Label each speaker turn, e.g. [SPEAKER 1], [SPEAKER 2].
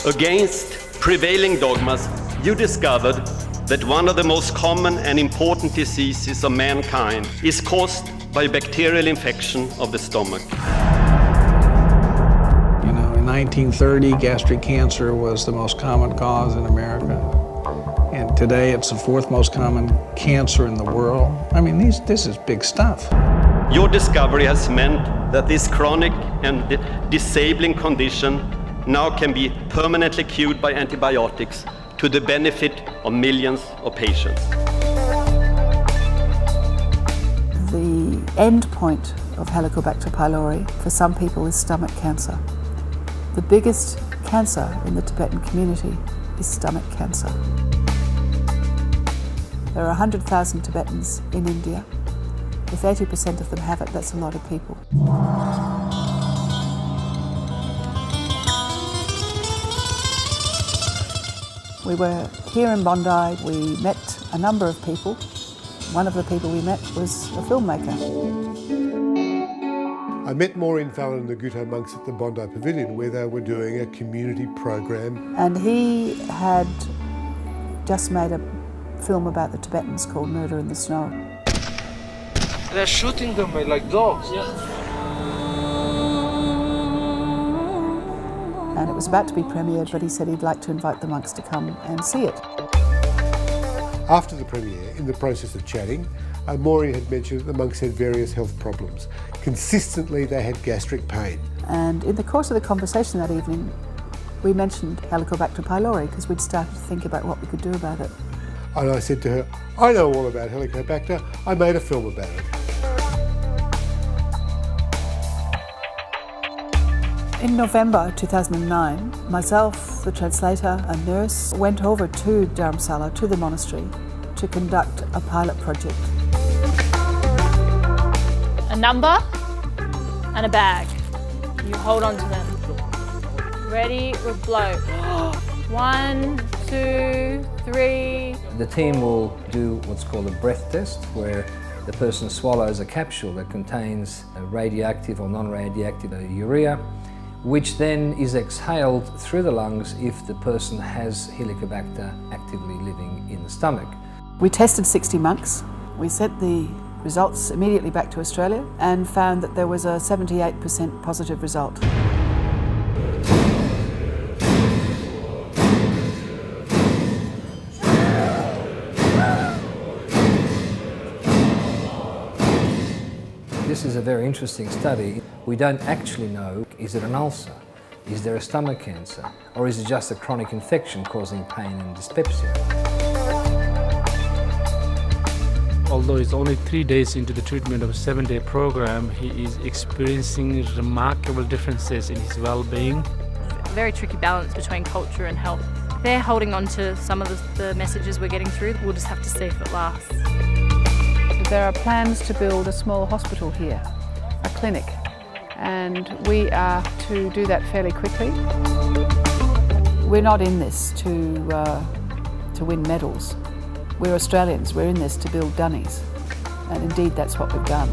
[SPEAKER 1] Against prevailing dogmas, you discovered that one of the most common and important diseases of mankind is caused by a bacterial infection of the stomach.
[SPEAKER 2] You know, in 1930, gastric cancer was the most common cause in America. And today it's the fourth most common cancer in the world. I mean, this is big stuff.
[SPEAKER 1] Your discovery has meant that this chronic and disabling condition now can be permanently cured by antibiotics to the benefit of millions of patients.
[SPEAKER 3] The end point of Helicobacter pylori for some people is stomach cancer. The biggest cancer in the Tibetan community is stomach cancer. There are 100,000 Tibetans in India. If 80% of them have it, that's a lot of people. We were here in Bondi, we met a number of people. One of the people we met was a filmmaker.
[SPEAKER 4] I met Maureen Fallon and the Guto monks at the Bondi Pavilion where they were doing a community program.
[SPEAKER 3] And he had just made a film about the Tibetans called Murder in the Snow.
[SPEAKER 5] They're shooting them like dogs.
[SPEAKER 3] And it was about to be premiered, but he said he'd like to invite the monks to come and see it.
[SPEAKER 4] After the premiere, in the process of chatting, Maureen had mentioned that the monks had various health problems. Consistently, they had gastric pain.
[SPEAKER 3] And in the course of the conversation that evening, we mentioned Helicobacter pylori because we'd started to think about what we could do about it.
[SPEAKER 4] And I said to her, I know all about Helicobacter, I made a film about it.
[SPEAKER 3] In November 2009, myself, the translator, a nurse, went over to Dharamsala, to the monastery, to conduct a pilot project.
[SPEAKER 6] A number and a bag. You hold on to them. Ready, blow. 1, 2, 3.
[SPEAKER 7] The team will do what's called a breath test, where the person swallows a capsule that contains a radioactive or non-radioactive urea, which then is exhaled through the lungs if the person has Helicobacter actively living in the stomach.
[SPEAKER 3] We tested 60 monks. We sent the results immediately back to Australia and found that there was a 78% positive result.
[SPEAKER 7] This is a very interesting study. We don't actually know, is it an ulcer? Is there a stomach cancer? Or is it just a chronic infection causing pain and dyspepsia?
[SPEAKER 8] Although it's only 3 days into the treatment of a 7-day program, he is experiencing remarkable differences in his well-being.
[SPEAKER 6] A very tricky balance between culture and health. They're holding on to some of the messages we're getting through. We'll just have to see if it lasts.
[SPEAKER 3] There are plans to build a small hospital here, a clinic, and we are to do that fairly quickly. We're not in this to win medals. We're Australians, we're in this to build dunnies, and indeed that's what we've done.